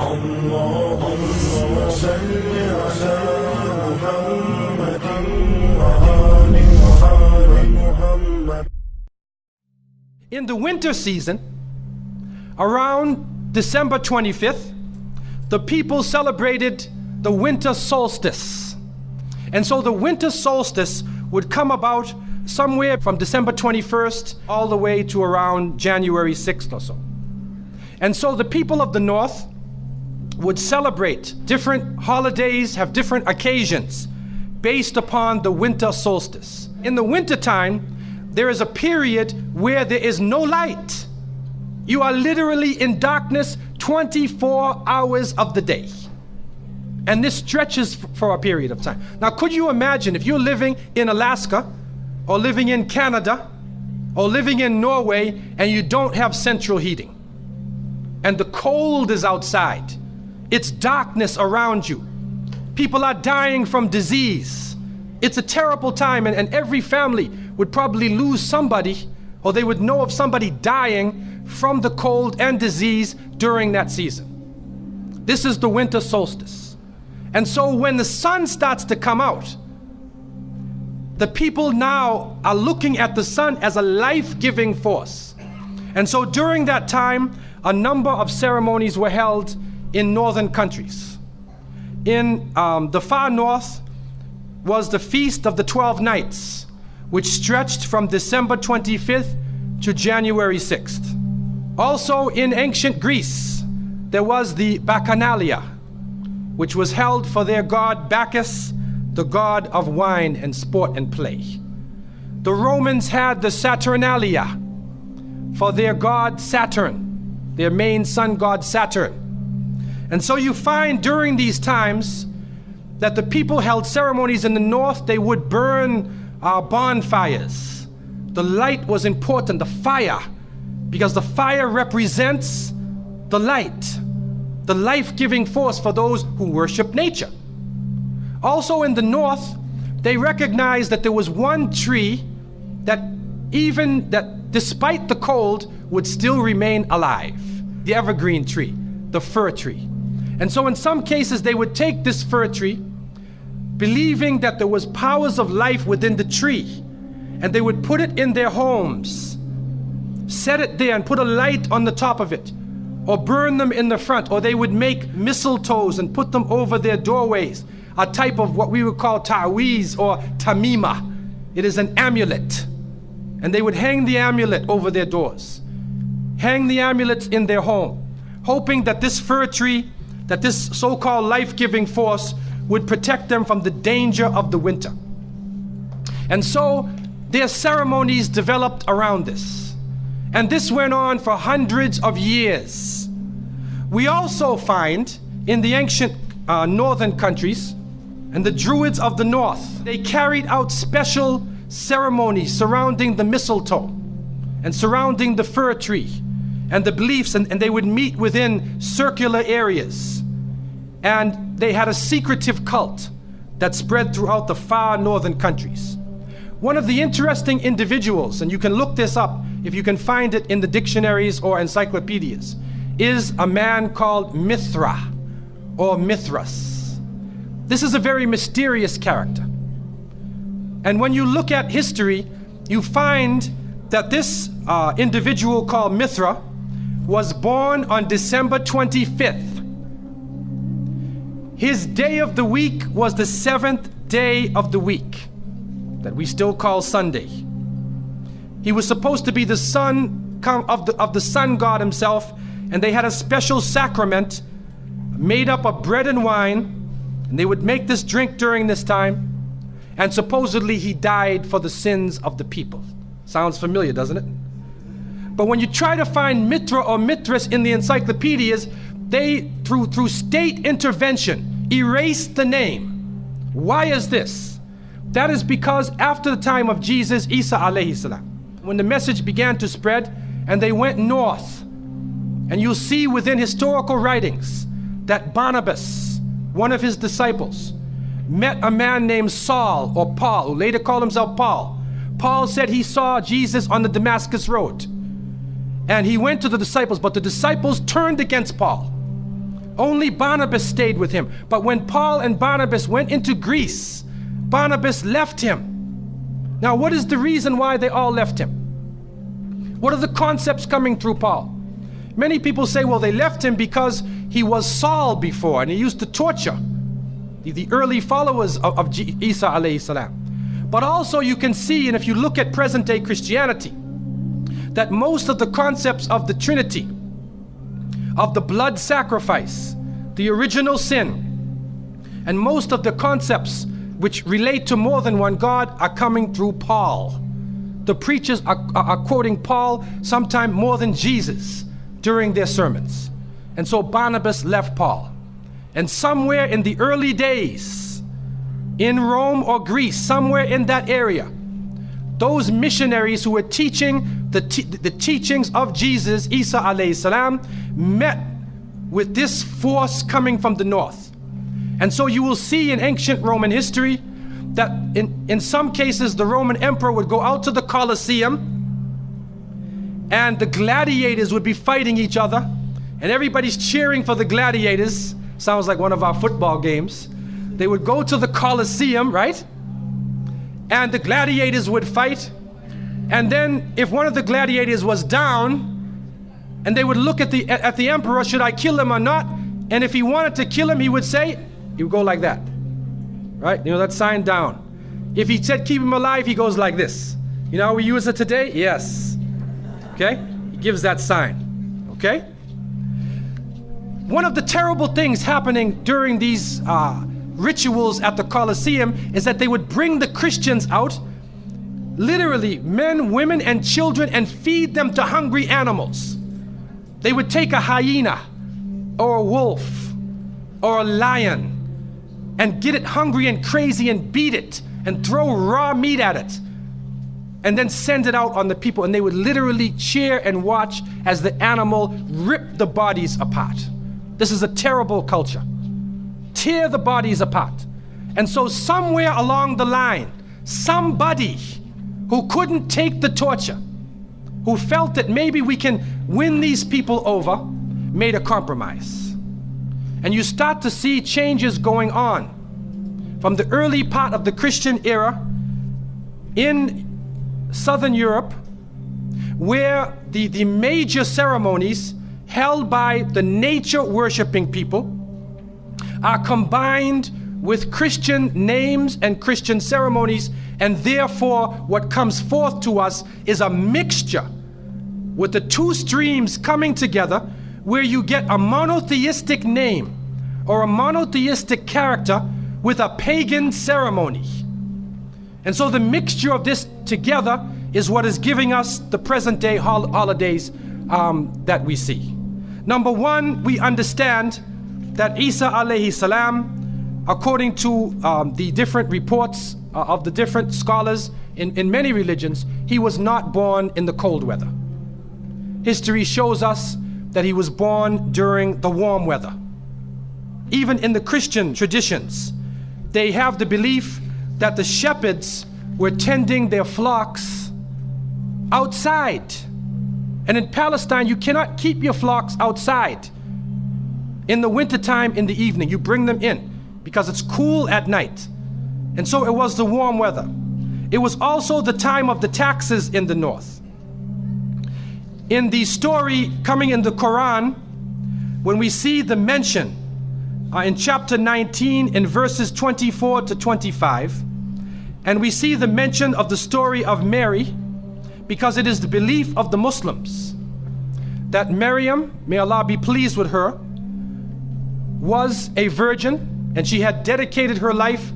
In the winter season, around December 25th, the people celebrated the winter solstice. And so the winter solstice would come about somewhere from December 21st all the way to around January 6th or so. And so the people of the north would celebrate different holidays, have different occasions based upon the winter solstice. In the wintertime, there is a period where there is no light. You are literally in darkness 24 hours of the day. And this stretches for a period of time. Now, could you imagine if you're living in Alaska or living in Canada or living in Norway and you don't have central heating and the cold is outside, it's darkness around you. People are dying from disease. It's a terrible time, and every family would probably lose somebody, or they would know of somebody dying from the cold and disease during that season. This is the winter solstice. And so when the sun starts to come out, the people now are looking at the sun as a life-giving force. And so during that time, a number of ceremonies were held in northern countries. In the far north was the Feast of the 12 Nights, which stretched from December 25th to January 6th. Also in ancient Greece, there was the Bacchanalia, which was held for their god Bacchus, the god of wine and sport and play. The Romans had the Saturnalia for their god Saturn, their main sun god Saturn. And so you find during these times that the people held ceremonies in the north. They would burn bonfires. The light was important, the fire, because the fire represents the light, the life-giving force for those who worship nature. Also in the north, they recognized that there was one tree that despite the cold would still remain alive, the evergreen tree, the fir tree. And so in some cases they would take this fir tree, believing that there was powers of life within the tree, and they would put it in their homes, set it there and put a light on the top of it, or burn them in the front, or they would make mistletoes and put them over their doorways, a type of what we would call ta'weez or tamima. It is an amulet. And they would hang the amulet over their doors, hang the amulets in their home, hoping that this fir tree, that this so-called life-giving force would protect them from the danger of the winter. And so their ceremonies developed around this. And this went on for hundreds of years. We also find in the ancient northern countries, and the Druids of the north, they carried out special ceremonies surrounding the mistletoe and surrounding the fir tree and the beliefs, and they would meet within circular areas. And they had a secretive cult that spread throughout the far northern countries. One of the interesting individuals, and you can look this up if you can find it in the dictionaries or encyclopedias, is a man called Mithra or Mithras. This is a very mysterious character. And when you look at history, you find that this individual called Mithra was born on December 25th. His day of the week was the 7th day of the week, that we still call Sunday. He was supposed to be the son of the sun god himself, and they had a special sacrament made up of bread and wine, and they would make this drink during this time, and supposedly he died for the sins of the people. Sounds familiar, doesn't it? But when you try to find Mithra or Mithras in the encyclopedias, they, through state intervention, erased the name. Why is this? That is because after the time of Jesus, Isa alayhi salam, when the message began to spread and they went north, and you'll see within historical writings that Barnabas, one of his disciples, met a man named Saul or Paul, who later called himself Paul. Paul said he saw Jesus on the Damascus road, and he went to the disciples, but the disciples turned against Paul. Only Barnabas stayed with him. But when Paul and Barnabas went into Greece, Barnabas left him. Now, what is the reason why they all left him? What are the concepts coming through Paul? Many people say, well, they left him because he was Saul before and he used to torture the early followers of Isa alayhi salam. But also you can see, and if you look at present day Christianity, that most of the concepts of the Trinity, of the blood sacrifice, the original sin, and most of the concepts which relate to more than one God are coming through Paul. The preachers are quoting Paul sometime more than Jesus during their sermons. And so Barnabas left Paul. And somewhere in the early days, in Rome or Greece, somewhere in that area, those missionaries who were teaching the teachings of Jesus, Isa alayhi salam, met with this force coming from the north. And so you will see in ancient Roman history that in some cases the Roman emperor would go out to the Colosseum and the gladiators would be fighting each other and everybody's cheering for the gladiators. Sounds like one of our football games. They would go to the Colosseum, right? And the gladiators would fight. And then if one of the gladiators was down, and they would look at the emperor, should I kill him or not? And if he wanted to kill him, he would say, he would go like that, right? You know, that sign down. If he said keep him alive, he goes like this. You know how we use it today? Yes. Okay? He gives that sign. Okay? One of the terrible things happening during these rituals at the Colosseum is that they would bring the Christians out, literally men, women, and children, and feed them to hungry animals. They would take a hyena or a wolf or a lion and get it hungry and crazy and beat it and throw raw meat at it and then send it out on the people, and they would literally cheer and watch as the animal ripped the bodies apart. This is a terrible culture. Tear the bodies apart. And so somewhere along the line, somebody who couldn't take the torture, who felt that maybe we can win these people over, made a compromise. And you start to see changes going on from the early part of the Christian era in Southern Europe, where the major ceremonies held by the nature worshiping people are combined with Christian names and Christian ceremonies, and therefore what comes forth to us is a mixture with the two streams coming together, where you get a monotheistic name or a monotheistic character with a pagan ceremony. And so the mixture of this together is what is giving us the present day holidays that we see. Number one, we understand that Isa alayhi salam, according to the different reports of the different scholars in many religions, he was not born in the cold weather. History shows us that he was born during the warm weather. Even in the Christian traditions, they have the belief that the shepherds were tending their flocks outside. And in Palestine, you cannot keep your flocks outside in the wintertime in the evening. You bring them in because it's cool at night. And so it was the warm weather. It was also the time of the taxes in the north. In the story coming in the Quran, when we see the mention in chapter 19 in verses 24 to 25, and we see the mention of the story of Mary, because it is the belief of the Muslims that Maryam, may Allah be pleased with her, was a virgin, and she had dedicated her life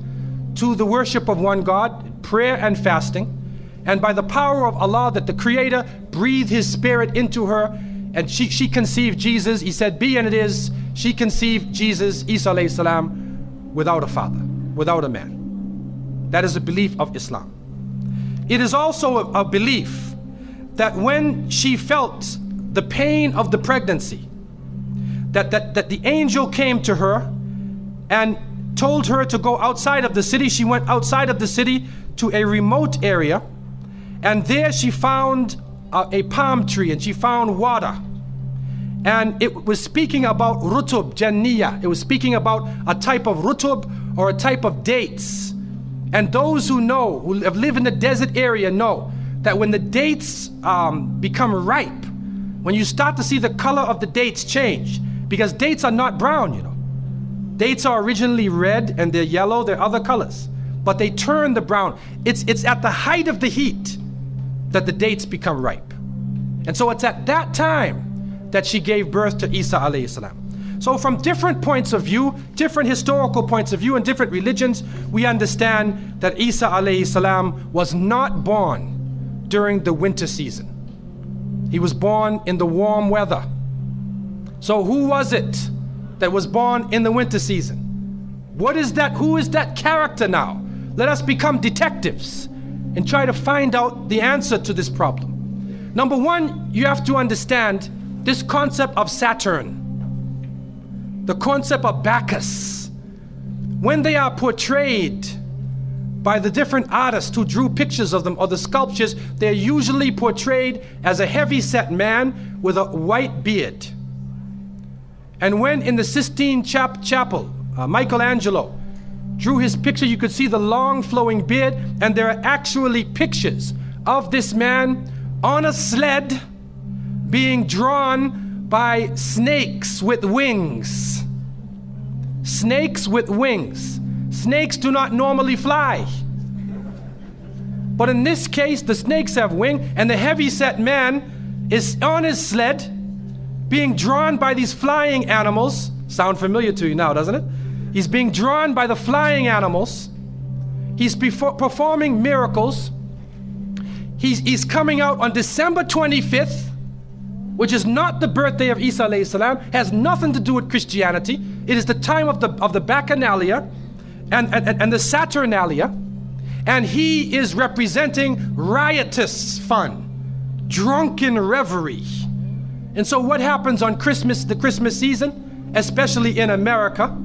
to the worship of one God, prayer and fasting, and by the power of Allah, that the Creator breathed His Spirit into her, and she conceived Jesus. He said, be, and it is. She conceived Jesus, Isa alayhi salam, without a father, without a man. That is a belief of Islam. It is also a belief that when she felt the pain of the pregnancy, that the angel came to her and told her to go outside of the city. She went outside of the city to a remote area, and there she found a palm tree, and she found water. And it was speaking about rutub, janniya. It was speaking about a type of rutub or a type of dates. And those who know, who have lived in the desert area know that when the dates become ripe, when you start to see the color of the dates change, because dates are not brown, you know. Dates are originally red and they're yellow, they're other colors, but they turn the brown. It's at the height of the heat that the dates become ripe. And so it's at that time that she gave birth to Isa alayhi salam. So from different points of view, different historical points of view and different religions, we understand that Isa alayhi salam was not born during the winter season. He was born in the warm weather. So who was it that was born in the winter season? What is that? Who is that character now? Let us become detectives and try to find out the answer to this problem. Number one, you have to understand this concept of Saturn, the concept of Bacchus. When they are portrayed by the different artists who drew pictures of them or the sculptures, they're usually portrayed as a heavy-set man with a white beard. And when in the Sistine Chapel, Michelangelo drew his picture, you could see the long flowing beard, and there are actually pictures of this man on a sled being drawn by snakes with wings. Snakes with wings. Snakes do not normally fly. But in this case, the snakes have wings, and the heavy-set man is on his sled being drawn by these flying animals. Sound familiar to you now, doesn't it? He's being drawn by the flying animals. He's performing miracles. He's coming out on December 25th, which is not the birthday of Isa alayhi salam, has nothing to do with Christianity. It is the time of the Bacchanalia and the Saturnalia, and he is representing riotous fun, drunken reverie. And so what happens on Christmas, the Christmas season, especially in America,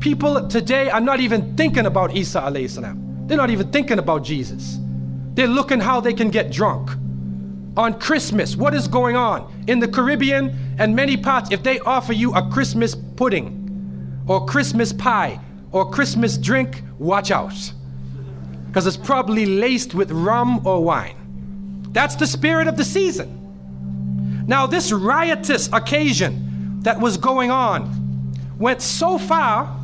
people today are not even thinking about Isa alayhi salam. They're not even thinking about Jesus. They're looking how they can get drunk. On Christmas, what is going on? In the Caribbean and many parts, if they offer you a Christmas pudding or Christmas pie or Christmas drink, watch out. Because it's probably laced with rum or wine. That's the spirit of the season. Now this riotous occasion that was going on went so far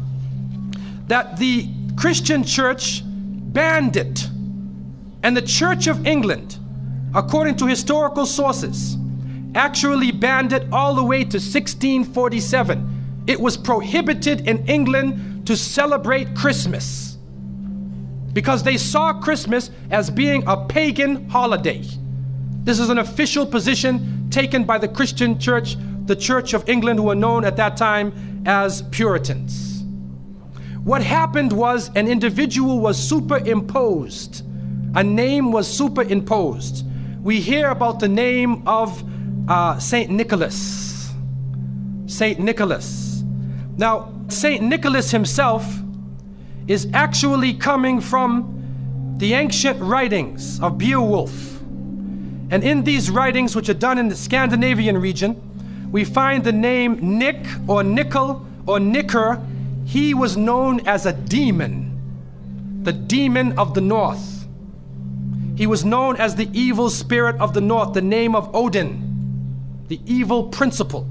that the Christian church banned it. And the Church of England, according to historical sources, actually banned it all the way to 1647. It was prohibited in England to celebrate Christmas because they saw Christmas as being a pagan holiday. This is an official position taken by the Christian church, the Church of England, who were known at that time as Puritans. What happened was an individual was superimposed. A name was superimposed. We hear about the name of Saint Nicholas. Saint Nicholas. Now, Saint Nicholas himself is actually coming from the ancient writings of Beowulf. And in these writings, which are done in the Scandinavian region, we find the name Nick or Nickel or Nicker. He was known as a demon, the demon of the north. He was known as the evil spirit of the north, the name of Odin, the evil principle.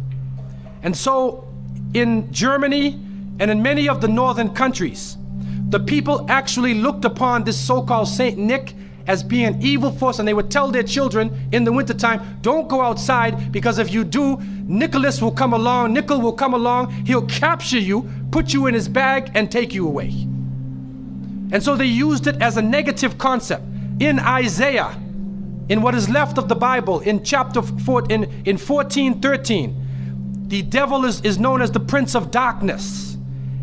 And so in Germany and in many of the northern countries, the people actually looked upon this so-called Saint Nick as being an evil force, and they would tell their children in the wintertime, don't go outside, because if you do, Nicholas will come along, Nickel will come along, he'll capture you, put you in his bag, and take you away. And so they used it as a negative concept. In Isaiah, in what is left of the Bible, in chapter 4, in 14:13, the devil is known as the prince of darkness.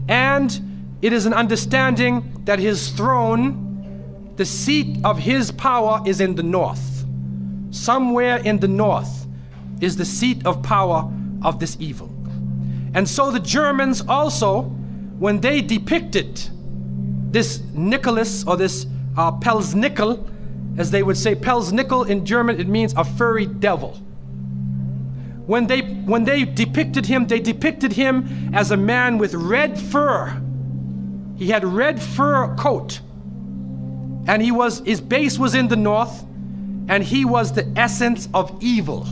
And it is an understanding that his throne, the seat of his power, is in the north. Somewhere in the north is the seat of power of this evil. And so the Germans also, when they depicted this Nicholas, or this Pelsnickel, as they would say, Pelsnickel in German, it means a furry devil. when they depicted him, they depicted him as a man with red fur. He had red fur coat, and his base was in the north, and he was the essence of evil.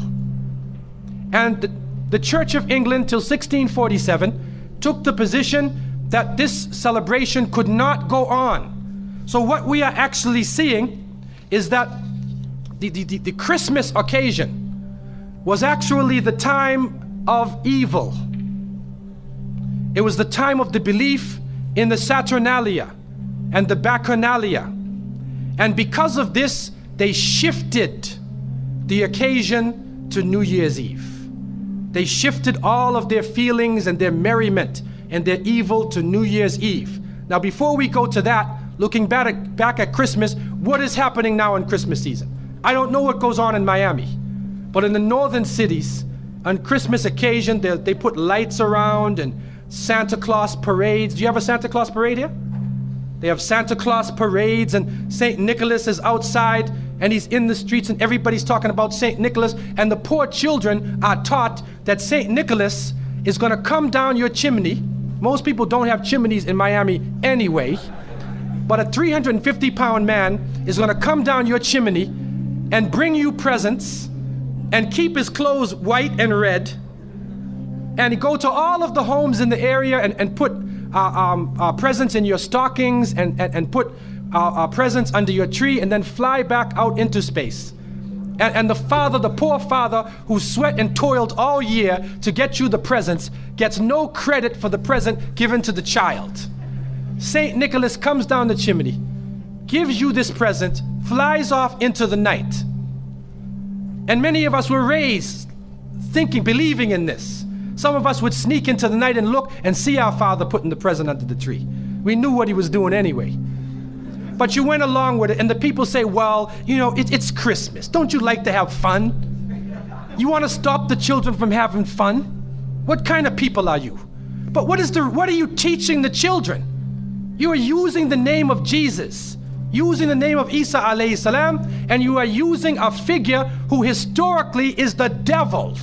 And the Church of England till 1647 took the position that this celebration could not go on. So what we are actually seeing is that the Christmas occasion was actually the time of evil. It was the time of the belief in the Saturnalia and the Bacchanalia. And because of this, they shifted the occasion to New Year's Eve. They shifted all of their feelings and their merriment and their evil to New Year's Eve. Now, before we go to that, looking back at Christmas, what is happening now in Christmas season? I don't know what goes on in Miami, but in the northern cities, on Christmas occasion, they put lights around and Santa Claus parades. Do you have a Santa Claus parade here? They have Santa Claus parades, and St. Nicholas is outside and he's in the streets and everybody's talking about St. Nicholas, and the poor children are taught that St. Nicholas is gonna come down your chimney. Most people don't have chimneys in Miami anyway, but a 350-pound man is gonna come down your chimney and bring you presents and keep his clothes white and red, and he go to all of the homes in the area and put presents in your stockings and put presents under your tree, and then fly back out into space. And the poor father who sweat and toiled all year to get you the presents gets no credit for the present given to the child. St. Nicholas comes down the chimney, gives you this present, flies off into the night. And many of us were raised thinking, believing in this. Some of us would sneak into the night and look and see our father putting the present under the tree. We knew what he was doing anyway. But you went along with it, and the people say, well, you know, it's Christmas. Don't you like to have fun? You want to stop the children from having fun? What kind of people are you? But what are you teaching the children? You are using the name of Jesus, using the name of Isa alayhi salam, and you are using a figure who historically is the devil.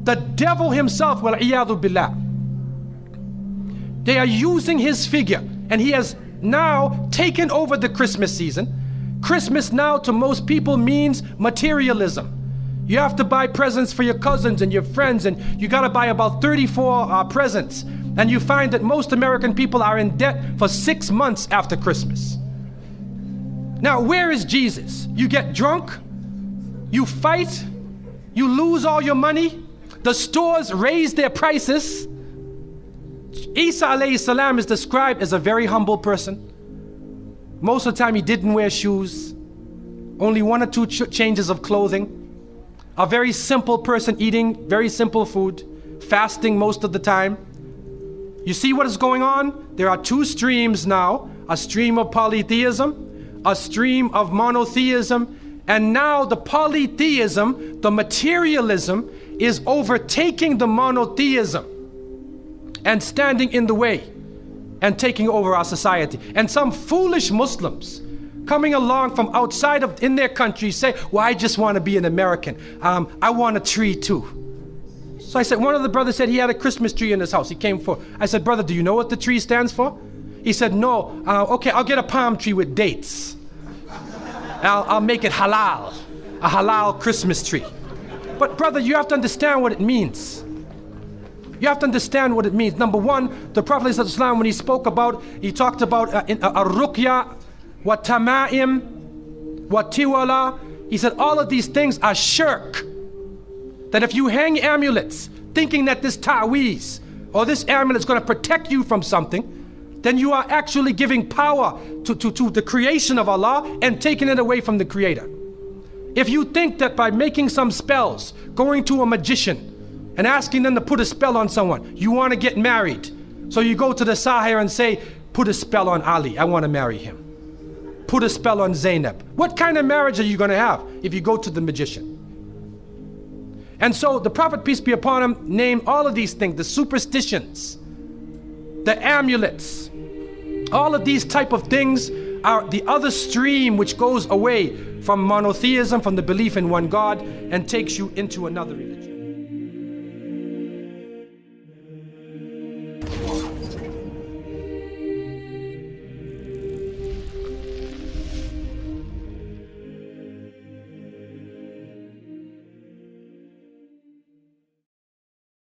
The devil himself, wal-iyadhu billah. They are using his figure, and he has now taken over the Christmas season. Christmas now to most people means materialism. You have to buy presents for your cousins and your friends, and you gotta buy about 34 presents. And you find that most American people are in debt for 6 months after Christmas. Now, where is Jesus? You get drunk, you fight, you lose all your money, the stores raise their prices. Isa alayhi salam is described as a very humble person. Most of the time he didn't wear shoes, only 1 or 2 changes of clothing. A very simple person, eating very simple food, fasting most of the time. You see what is going on? There are 2 streams now, a stream of polytheism, a stream of monotheism, and now the polytheism, the materialism, is overtaking the monotheism and standing in the way and taking over our society. And some foolish Muslims coming along from outside of in their country say, well, I just want to be an American. I want a tree too. So I said, one of the brothers said he had a Christmas tree in his house. He came for, I said, brother, do you know what the tree stands for? He said, no. Okay, I'll get a palm tree with dates. I'll make it halal, a halal Christmas tree. But brother, you have to understand what it means. You have to understand what it means. Number one, the Prophet ﷺ, when he spoke about, he talked about ar-ruqya, wa tama'im, wa tiwala. He said all of these things are shirk. That if you hang amulets thinking that this ta'weez or this amulet is going to protect you from something, then you are actually giving power to the creation of Allah and taking it away from the Creator. If you think that by making some spells, going to a magician and asking them to put a spell on someone, you want to get married, so you go to the Sahir and say, put a spell on Ali, I want to marry him. Put a spell on Zainab. What kind of marriage are you going to have if you go to the magician? And so the Prophet, peace be upon him, named all of these things, the superstitions, the amulets, all of these type of things are the other stream which goes away from monotheism, from the belief in one God, and takes you into another religion.